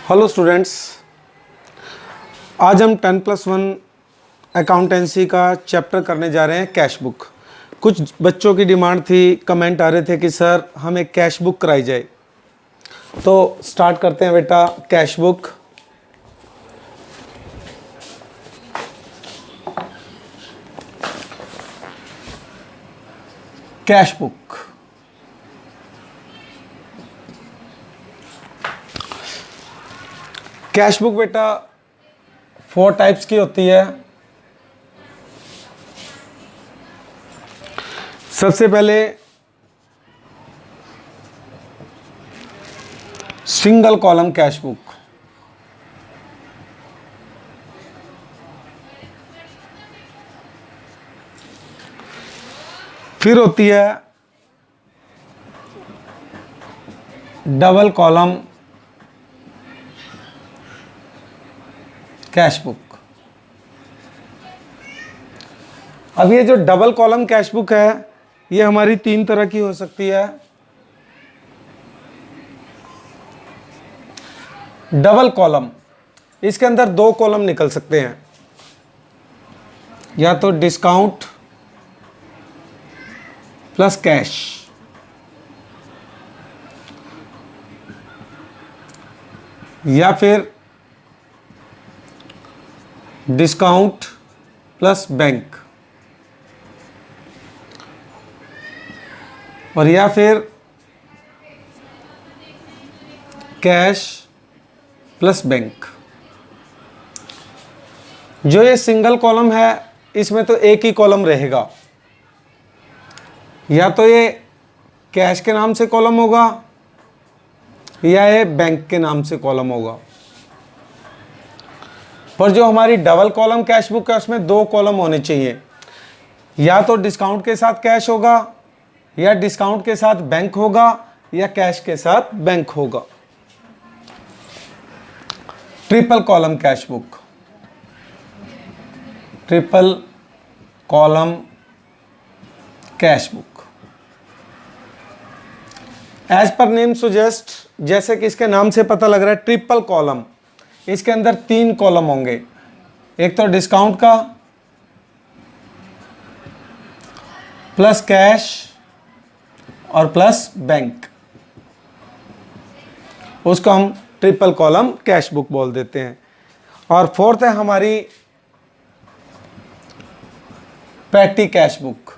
Hello students, आज हम 10+1 accountancy का चैप्टर करने जा रहे हैं कैश बुक। कुछ बच्चों की डिमांड थी, कमेंट आ रहे थे कि सर हमें कैश बुक कराई जाए। तो स्टार्ट करते हैं बेटा। Cash book cash book cash book बेटा 4 टाइप्स की होती है। सबसे पहले सिंगल कॉलम कैश बुक, फिर होती है डबल कॉलम कैश बुक। अब ये जो डबल कॉलम कैश बुक है, ये हमारी 3 तरह की हो सकती है। डबल कॉलम, इसके अंदर 2 कॉलम निकल सकते हैं, या तो डिस्काउंट प्लस कैश, या फिर डिस्काउंट प्लस बैंक, और या फिर कैश प्लस बैंक। जो ये सिंगल कॉलम है, इसमें तो एक ही कॉलम रहेगा, या तो ये कैश के नाम से कॉलम होगा या ये बैंक के नाम से कॉलम होगा। पर जो हमारी डबल कॉलम कैश बुक है, उसमें 2 कॉलम होने चाहिए, या तो डिस्काउंट के साथ कैश होगा, या डिस्काउंट के साथ बैंक होगा, या कैश के साथ बैंक होगा। Triple column cash book, triple column cash book. As पर नेम सुजेस्ट, जैसे कि इसके नाम से पता लग रहा है ट्रिपल कॉलम, इसके अंदर 3 कॉलम होंगे। एक तो डिस्काउंट का, प्लस कैश और प्लस बैंक, उसको हम ट्रिपल कॉलम कैश बुक बोल देते हैं। और फोर्थ है हमारी पैटी कैश बुक।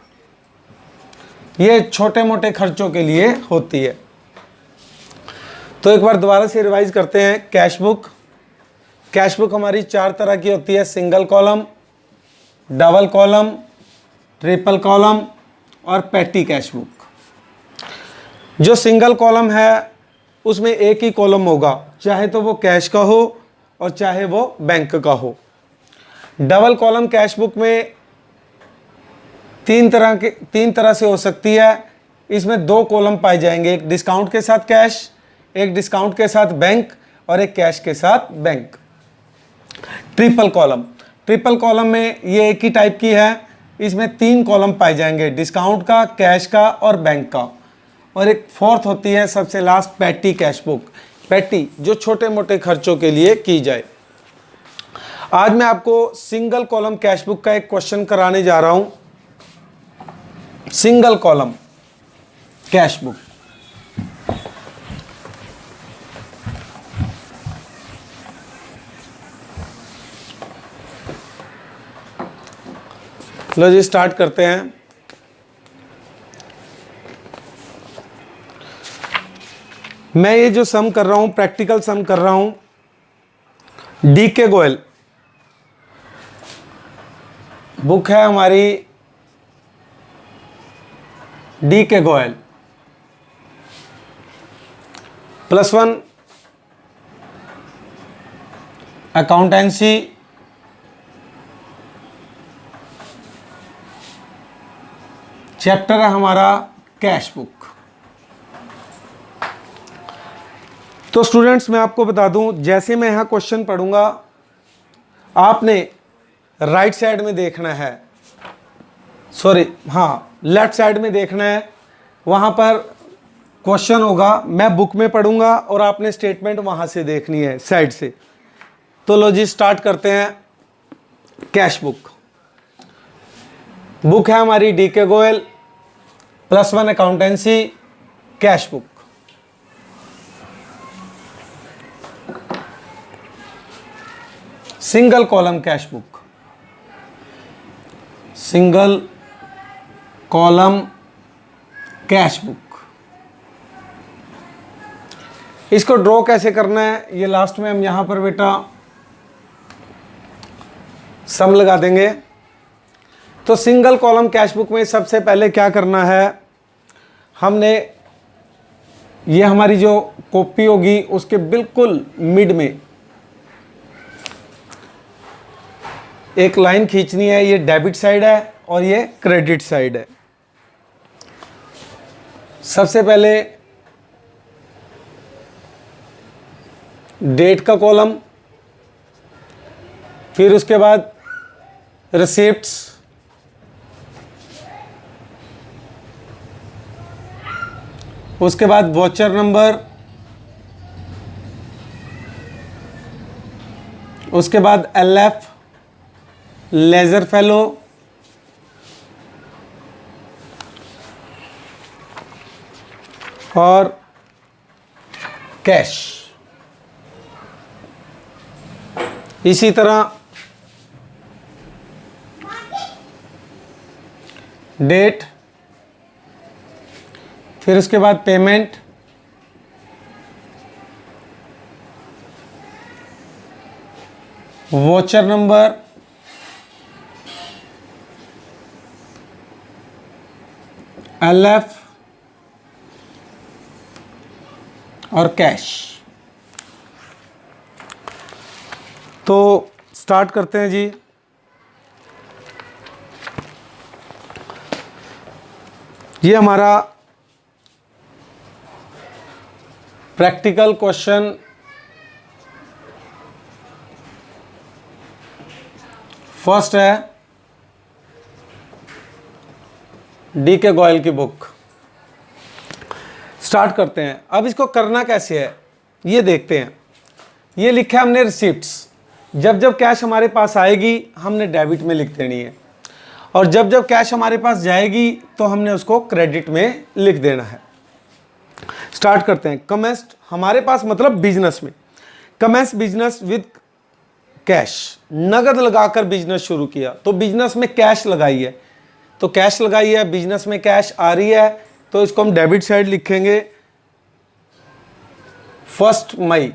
ये छोटे मोटे खर्चों के लिए होती है। तो एक बार दोबारा से रिवाइज करते हैं। कैश बुक हमारी 4 तरह की होती है, single column, double column, triple column और पैटी कैश बुक। जो सिंगल कॉलम है, उसमें एक ही कॉलम होगा, चाहे तो वो कैश का हो और चाहे वो बैंक का हो। डबल कॉलम कैश बुक में 3 तरह से हो सकती है। इसमें 2 कॉलम पाए जाएंगे, एक डिस्काउंट के साथ कैश, एक डिस्काउंट के साथ बैंक और एक कैश के साथ बैंक। ट्रिपल कॉलम में ये एक ही टाइप की है, इसमें 3 कॉलम पाए जाएंगे, डिस्काउंट का, कैश का और बैंक का। और एक फोर्थ होती है सबसे last petty cash book. Petty जो छोटे मोटे खर्चों के लिए की जाए। आज मैं आपको सिंगल कॉलम कैश बुक का एक क्वेश्चन कराने जा रहा हूं। सिंगल कॉलम कैश बुक, लो जी स्टार्ट करते हैं। मैं ये जो सम कर रहा हूं, प्रैक्टिकल सम कर रहा हूं, डीके गोयल बुक है हमारी, डीके गोयल +1 अकाउंटेंसी चैप्टर है हमारा कैश बुक। तो स्टूडेंट्स, मैं आपको बता दूं, जैसे मैं यहां क्वेश्चन पढ़ूंगा, आपने राइट साइड में देखना है, लेफ्ट साइड में देखना है। वहां पर क्वेश्चन होगा, मैं बुक में पढ़ूंगा और आपने स्टेटमेंट वहां से देखनी है साइड से। तो लो जी स्टार्ट करते हैं। कैश बुक, बुक है हमारी DK Goyal +1 accountancy cash book. Single column cash book, single column cash book. इसको ड्रॉ कैसे करना है, ये लास्ट में हम यहां पर बेटा सम लगा देंगे। तो सिंगल कॉलम कैश बुक में सबसे पहले क्या करना है, हमने ये हमारी जो कॉपी होगी उसके बिल्कुल मिड में एक लाइन खींचनी है। ये डेबिट साइड है और ये क्रेडिट साइड है। सबसे पहले डेट का कॉलम, फिर उसके बाद रिसिप्ट्स, उसके बाद वॉचर नंबर, उसके बाद LF लेजर फेलो, और कैश। इसी तरह डेट, फिर उसके बाद पेमेंट, वॉचर नंबर, LF और कैश। तो स्टार्ट करते हैं जी। ये हमारा प्रैक्टिकल क्वेश्चन फर्स्ट है डीके गोयल की बुक। स्टार्ट करते हैं। अब इसको करना कैसे है ये देखते हैं। ये लिखा है हमने रिसिप्ट्स, जब जब कैश हमारे पास आएगी हमने डेबिट में लिख देनी है, और जब जब कैश हमारे पास जाएगी तो हमने उसको क्रेडिट में लिख देना है। स्टार्ट करते हैं। कमेंस्ड हमारे पास मतलब बिजनेस में, कमेंस बिजनेस विद कैश, नगद लगाकर बिजनेस शुरू किया, तो बिजनेस में कैश लगाई है, तो कैश लगाई है, बिजनेस में कैश आ रही है, तो इसको हम डेबिट साइड लिखेंगे 1 मई।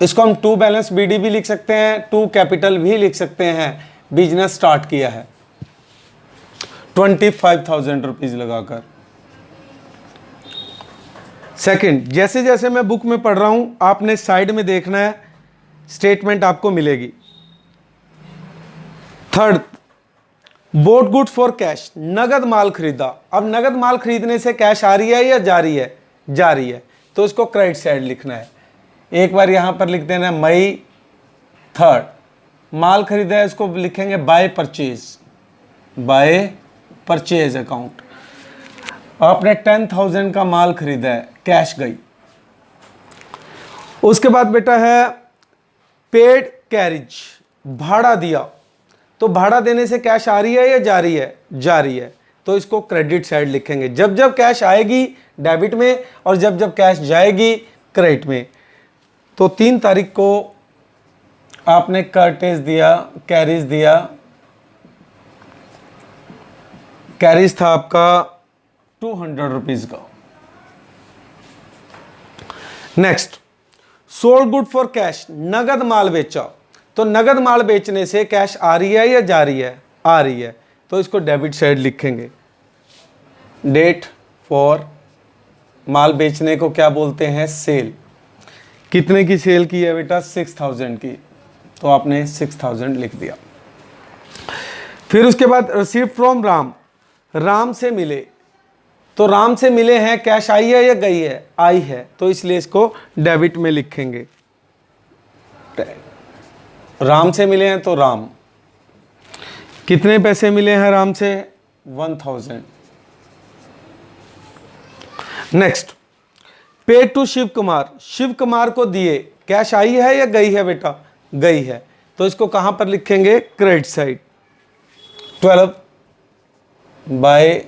इसको हम टू बैलेंस BD भी लिख सकते हैं, टू कैपिटल भी लिख सकते हैं। बिजनेस स्टार्ट किया है 25,000 रुपीज लगाकर। सेकंड, जैसे जैसे मैं बुक में पढ़ रहा हूं आपने साइड में देखना है, स्टेटमेंट आपको मिलेगी। Third, boat good for cash, नगद माल खरीदा। अब नगद माल खरीदने से कैश आ रही है या जा रही है? जा रही है, तो इसको क्रेडिट साइड लिखना है। एक बार यहां पर लिख देना मई 3। माल खरीदा है, इसको लिखेंगे by purchase, by purchase account. आपने 10,000 का माल खरीदा है, कैश गई। उसके बाद बेटा है पेड कैरिज, भाड़ा दिया, तो भाड़ा देने से कैश आ रही है या जा रही है? जा रही है, तो इसको क्रेडिट साइड लिखेंगे। जब जब कैश आएगी डेबिट में और जब जब कैश जाएगी क्रेडिट में। तो 3 तारीख को आपने कर्टेज दिया, कैरिज दिया, कैरिज था आपका 200 रुपीज का। Next, sold good for cash, नगद माल बेचा, तो नगद माल बेचने से कैश आ रही है या जा रही है? आ रही है, तो इसको डेबिट साइड लिखेंगे। डेट फॉर, माल बेचने को क्या बोलते हैं? सेल। कितने की सेल की है बेटा? 6,000 की, तो आपने 6,000 लिख दिया। फिर उसके बाद रिसीव्ड फ्रॉम राम, राम से मिले, तो राम से मिले हैं, कैश आई है या गई है? आई है, तो इसलिए इसको डेबिट में लिखेंगे। राम से मिले हैं तो राम। कितने पैसे मिले हैं राम से? 1,000। नेक्स्ट, पे टू शिव कुमार, शिव कुमार को दिए, कैश आई है या गई है बेटा? गई है, तो इसको कहां पर लिखेंगे? Credit side. 12 by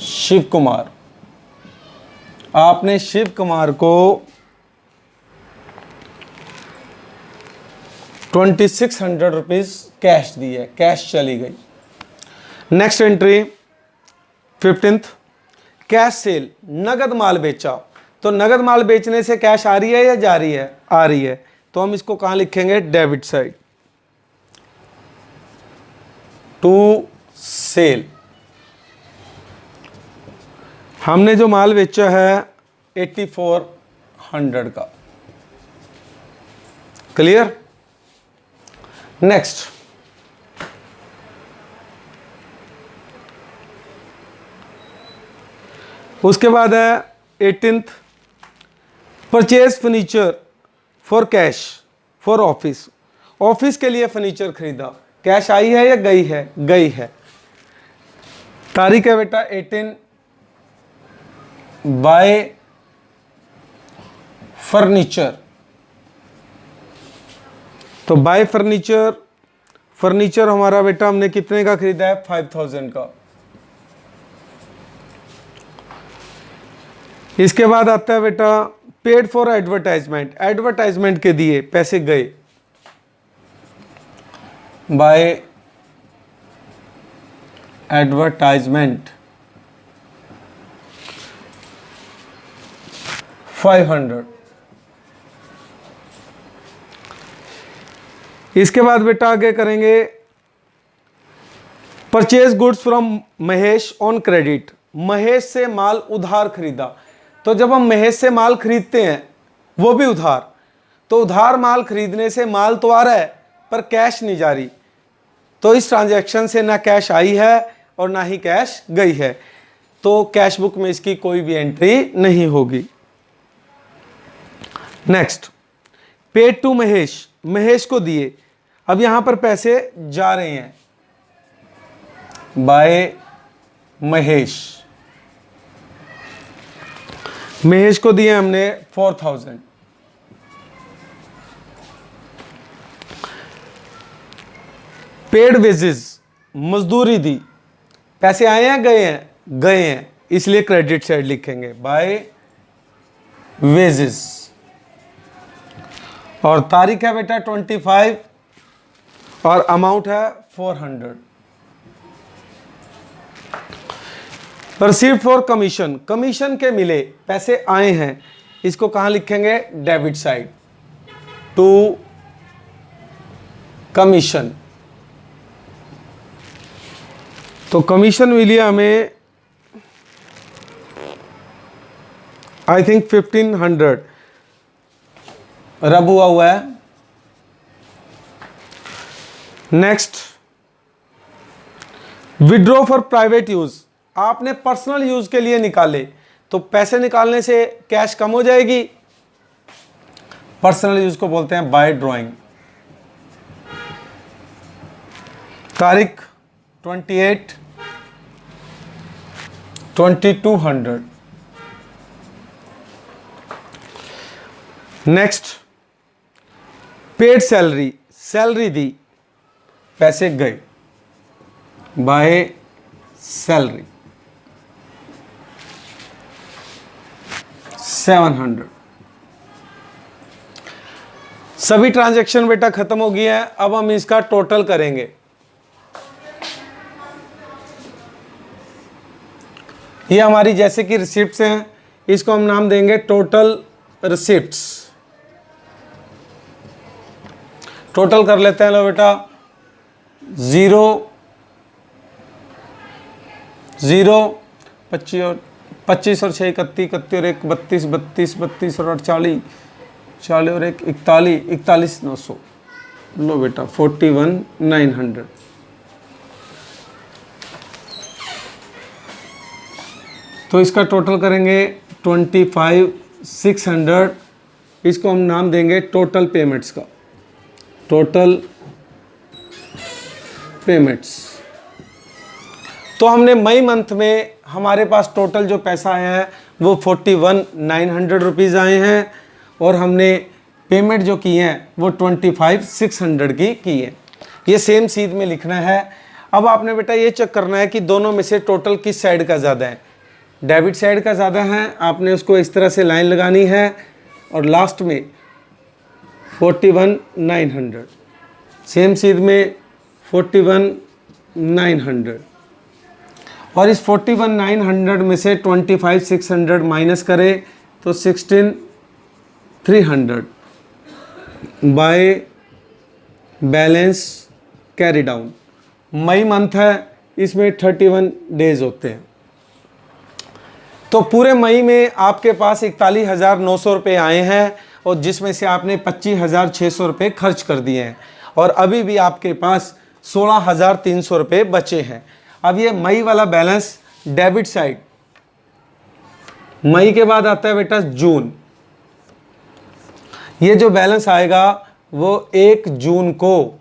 Shiv Kumar, आपने शिव कुमार को 2600 रुपीज कैश दी है, कैश चली गई। Next entry 15th, cash cell, नगद माल बेचा, तो नगद माल बेचने से कैश आ रही है या जा रही है? आ रही है, तो हम इसको कहां लिखेंगे? Debit side. टू सेल, हमने जो माल बेचा है 8400 का। क्लियर? नेक्स्ट, उसके बाद है 18th, purchase furniture for cash for office, office के लिए फर्नीचर खरीदा, कैश आई है या गई है? गई है। तारीख है बेटा 18 बाय फर्नीचर, तो बाय फर्नीचर, फर्नीचर हमारा बेटा हमने कितने का खरीदा है? 5000 का। इसके बाद आता है बेटा पेड फॉर एडवर्टाइजमेंट, एडवर्टाइजमेंट के दिए पैसे गए, बाय एडवर्टाइजमेंट 500। इसके बाद बेटा आगे करेंगे purchase goods from Mahesh on credit, Mahesh से माल उधार खरीदा, तो जब हम महेश से माल खरीदते हैं वो भी उधार, तो उधार माल खरीदने से माल तो आ रहा है पर कैश नहीं जा रही, तो इस ट्रांजैक्शन से ना कैश आई है और ना ही कैश गई है, तो कैश बुक में इसकी कोई भी एंट्री नहीं होगी। Next, paid to Mahesh, Mahesh को दिए, अब यहां पर पैसे जा रहे हैं, बाय महेश, महेश को दिए हमने 4000। पेड वेजेस, मजदूरी दी, पैसे आए हैं गए हैं? गए हैं, इसलिए क्रेडिट साइड लिखेंगे, बाय वेजेस। और तारीख है बेटा 25 और अमाउंट है 400। रिसीव्ड फॉर कमीशन, कमीशन के मिले, पैसे आए हैं, इसको कहां लिखेंगे? Debit side. टू कमीशन, तो कमीशन मिली हमें आई थिंक 1500 रब हुआ है। Next, withdraw for private use, आपने पर्सनल यूज के लिए निकाले, तो पैसे निकालने से कैश कम हो जाएगी, पर्सनल यूज को बोलते हैं बाय ड्रॉइंग। तारीख 28 2200। नेक्स्ट, पेड सैलरी, सैलरी दी, पैसे गए, बाय सैलरी 700। सभी ट्रांजैक्शन बेटा खत्म हो गई है, अब हम इसका टोटल करेंगे। ये हमारी जैसे कि रिसिप्ट्स हैं, इसको हम नाम देंगे टोटल रिसिप्ट्स। टोटल कर लेते हैं लो बेटा, 0 0 25 और 6 31 31 और 1 32 32 32 और 8 40 40 और 1 41 41 900, लो बेटा 41 900। तो इसका टोटल करेंगे 25 600, इसको हम नाम देंगे टोटल पेमेंट्स का, टोटल पेमेंट्स। तो हमने मई मंथ में हमारे पास टोटल जो पैसा आया है वो 41,900 रुपीज़ आए हैं और हमने पेमेंट जो की है वो 25,600 की है। ये सेम सीध में लिखना है। अब आपने बेटा ये चेक करना है कि दोनों में से टोटल किस साइड का ज़्यादा है। डेबिट साइड का ज़्यादा है, आपने उसको इस तरह से लाइन लगानी है और लास्ट में 41,900, सेम सीध में 41,900 और इस 41,900 में से 25,600 माइनस करें तो 16,300 by balance carry down. May month है, इसमें 31 डेज होते हैं। तो पूरे मई में आपके पास 41,900 रुपये आए हैं और जिसमें से आपने 25,600 रुपये खर्च कर दिए हैं और अभी भी आपके पास 16,300 रुपये बचे हैं। अब ये मई वाला बैलेंस डेबिट साइड, मई के बाद आता है बेटा जून। ये जो बैलेंस आएगा वो 1 जून को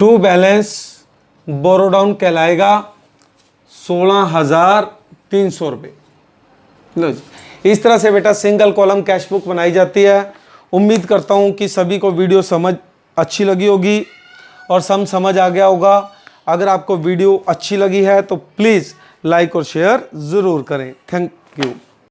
टू बैलेंस बोरो डाउन कहलाएगा 16,300 रुपये। लो जी, इस तरह से बेटा सिंगल कॉलम कैश बुक बनाई जाती है। उम्मीद करता हूँ कि सभी को वीडियो समझ अच्छी लगी होगी और समझ आ गया होगा। अगर आपको वीडियो अच्छी लगी है तो प्लीज़ लाइक और शेयर ज़रूर करें। Thank you.